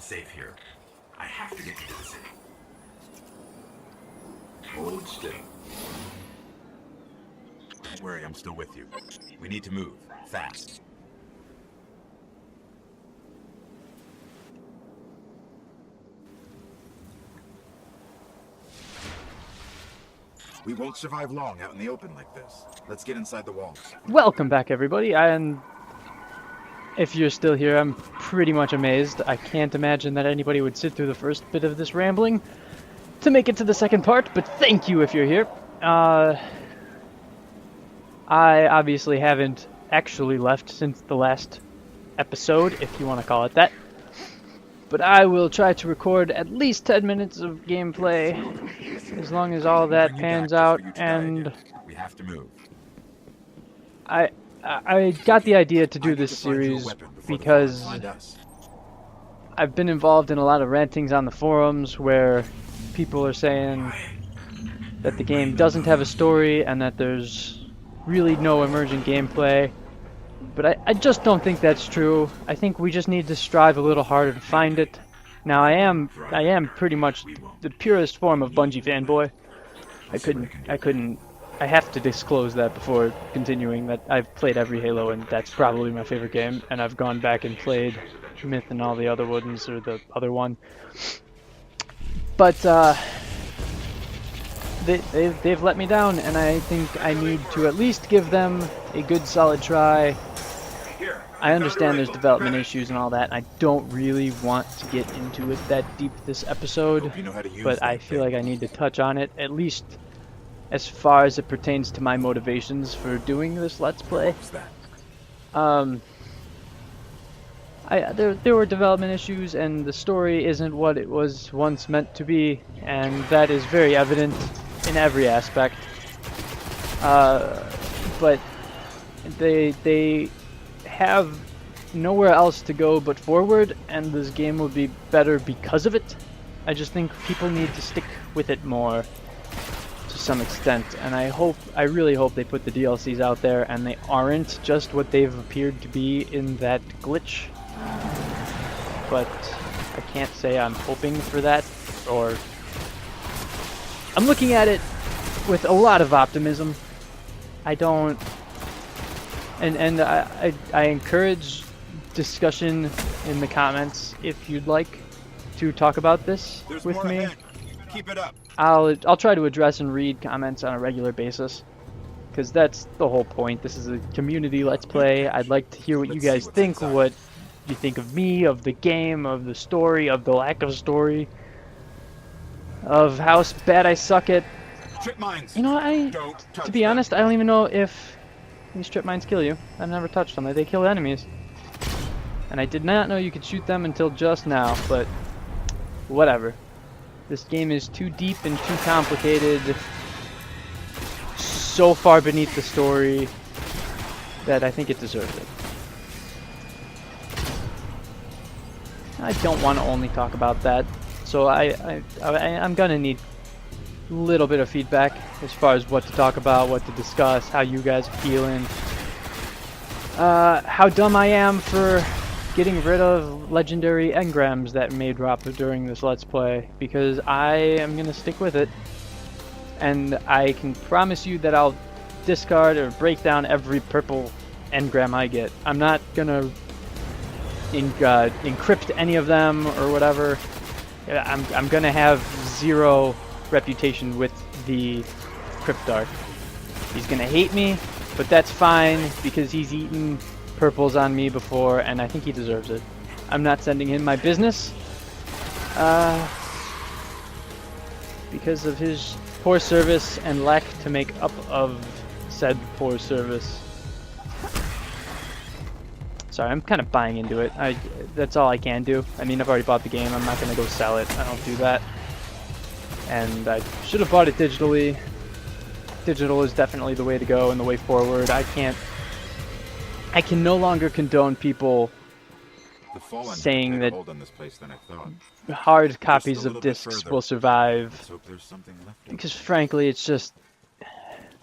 safe here. I have to get you to the city. Hold still. Don't worry, I'm still with you. We need to move. Fast. We won't survive long out in the open like this. Let's get inside the walls. Welcome back, everybody, and if you're still here, I'm pretty much amazed. I can't imagine that anybody would sit through the first bit of this rambling to make it to the second part, but thank you if you're here. I obviously haven't actually left since the last episode, if you want to call it that. But I will try to record at least 10 minutes of gameplay, as long as all that pans out, and we have to move. I got the idea to do this series because I've been involved in a lot of rantings on the forums where people are saying that the game doesn't have a story and that there's really no emergent gameplay. But I just don't think that's true. I think we just need to strive a little harder to find it. Now I am pretty much the purest form of Bungie fanboy. I have to disclose that before continuing that I've played every Halo and that's probably my favorite game, and I've gone back and played Myth and all the other ones, or the other one. But they've let me down, and I think I need to at least give them a good solid try. I understand there's development issues and all that, and I don't really want to get into it that deep this episode, but I feel like I need to touch on it, at least as far as it pertains to my motivations for doing this Let's Play. There were development issues, and the story isn't what it was once meant to be, and that is very evident in every aspect. But they have nowhere else to go but forward, and this game will be better because of it. I just think people need to stick with it more to some extent, and I really hope they put the DLCs out there and they aren't just what they've appeared to be in that glitch. But I can't say I'm hoping for that, or I'm looking at it with a lot of optimism. I don't, and I encourage discussion in the comments if you'd like to talk about this with me. Keep it up. I'll try to address and read comments on a regular basis, because that's the whole point. This is a community Let's Play. I'd like to hear what you guys think, what you think of me, of the game, of the story, of the lack of story, of how bad I suck at. You know, to be honest, I don't even know if these trip mines kill you. I've never touched them. They kill enemies. And I did not know you could shoot them until just now, but whatever. This game is too deep and too complicated, so far beneath the story, that I think it deserves it. I don't want to only talk about that, so I'm gonna need a little bit of feedback as far as what to talk about, what to discuss, how you guys are feeling, how dumb I am for getting rid of legendary engrams that may drop during this Let's Play, because I am gonna stick with it, and I can promise you that I'll discard or break down every purple engram I get. I'm not gonna encrypt any of them or whatever. I'm gonna have zero reputation with the Cryptarch. He's gonna hate me, but that's fine because he's eaten purples on me before, and I think he deserves it. I'm not sending him my business because of his poor service and lack to make up of said poor service. Sorry, I'm kind of buying into it. That's all I can do. I mean, I've already bought the game. I'm not going to go sell it. I don't do that. And I should have bought it digitally. Digital is definitely the way to go and the way forward. I can no longer condone people saying that hard copies of discs will survive, because frankly it's just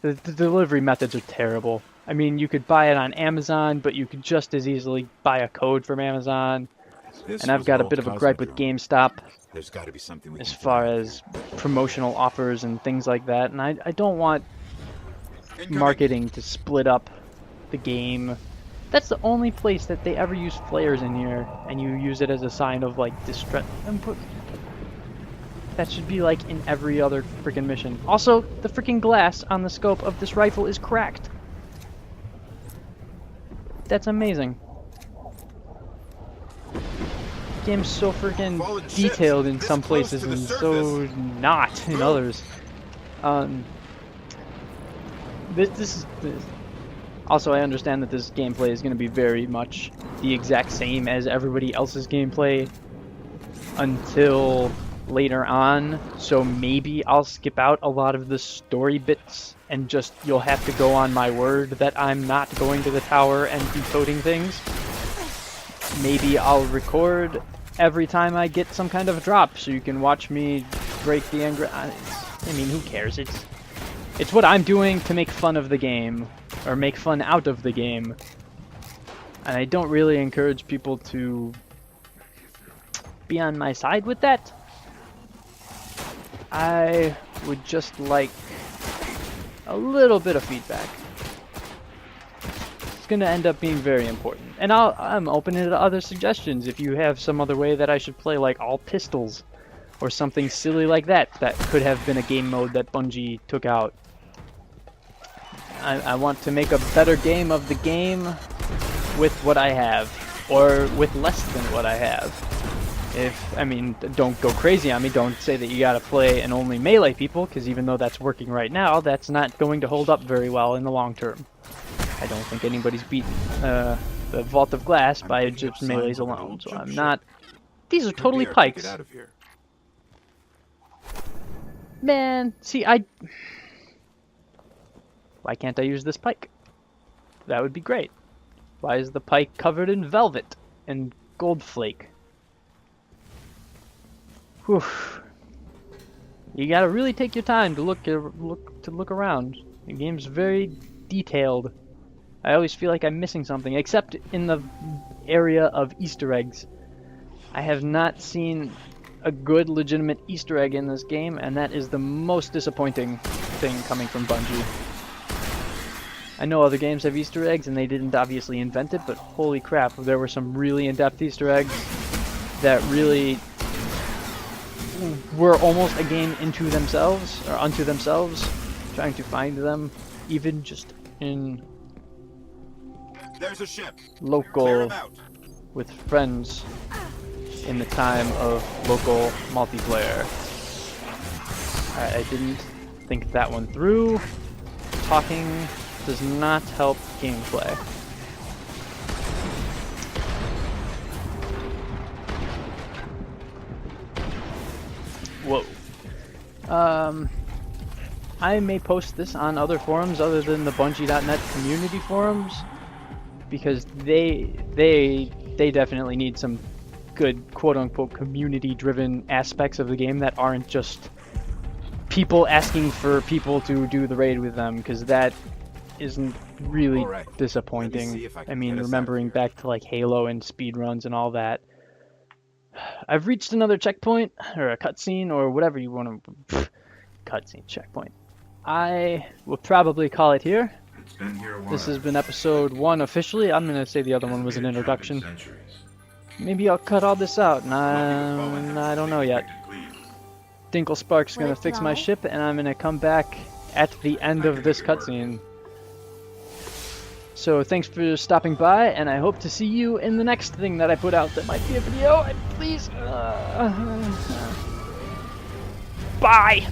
the delivery methods are terrible. I mean, you could buy it on Amazon, but you could just as easily buy a code from Amazon. This And I've was got a all bit of a gripe with Cosmodrome. GameStop There's got to be something we as can far do. as promotional offers and things like that, and I don't want Incoming. marketing to split up the game. That's the only place that they ever use flares in here, and you use it as a sign of like distress. That should be like in every other freaking mission. Also, the freaking glass on the scope of this rifle is cracked. That's amazing. Game's so freaking detailed in some places and so not in others. This is also, I understand that this gameplay is going to be very much the exact same as everybody else's gameplay until later on, so maybe I'll skip out a lot of the story bits and just you'll have to go on my word that I'm not going to the tower and decoding things. Maybe I'll record every time I get some kind of drop so you can watch me break the engram. I mean, who cares? It's what I'm doing to make fun of the game, or make fun out of the game. And I don't really encourage people to be on my side with that. I would just like a little bit of feedback. It's gonna end up being very important. And I'm open to other suggestions if you have some other way that I should play, like all pistols, or something silly like that, that could have been a game mode that Bungie took out. I want to make a better game of the game with what I have, or with less than what I have. I mean, don't go crazy on me, don't say that you gotta play and only melee people, because even though that's working right now, that's not going to hold up very well in the long term. I don't think anybody's beat the Vault of Glass by just melees alone, so I'm not... These are totally pikes. Man, see, why can't I use this pike? That would be great. Why is the pike covered in velvet and gold flake? Whew. You gotta really take your time to look around. The game's very detailed. I always feel like I'm missing something, except in the area of Easter eggs. I have not seen a good, legitimate Easter egg in this game, and that is the most disappointing thing coming from Bungie. I know other games have Easter eggs, and they didn't obviously invent it, but holy crap, there were some really in-depth Easter eggs that really were almost a game into themselves, or unto themselves, trying to find them, even just in There's a ship. local, with friends, in the time of local multiplayer. I didn't think that one through. Talking does not help gameplay. Whoa. I may post this on other forums other than the Bungie.net community forums, because they definitely need some good quote-unquote community-driven aspects of the game that aren't just people asking for people to do the raid with them, because that isn't really disappointing. I mean, remembering back to like Halo and speedruns and all that. I've reached another checkpoint, or a cutscene, or whatever you want to... cutscene, checkpoint. I will probably call it here. It's been here a while. This has been episode 1 officially. I'm going to say the other one was an introduction. Maybe I'll cut all this out, and I don't know yet. Dinkle Spark's going to fix my ship, and I'm going to come back at the end of this cutscene. So thanks for stopping by, and I hope to see you in the next thing that I put out that might be a video. And please, bye!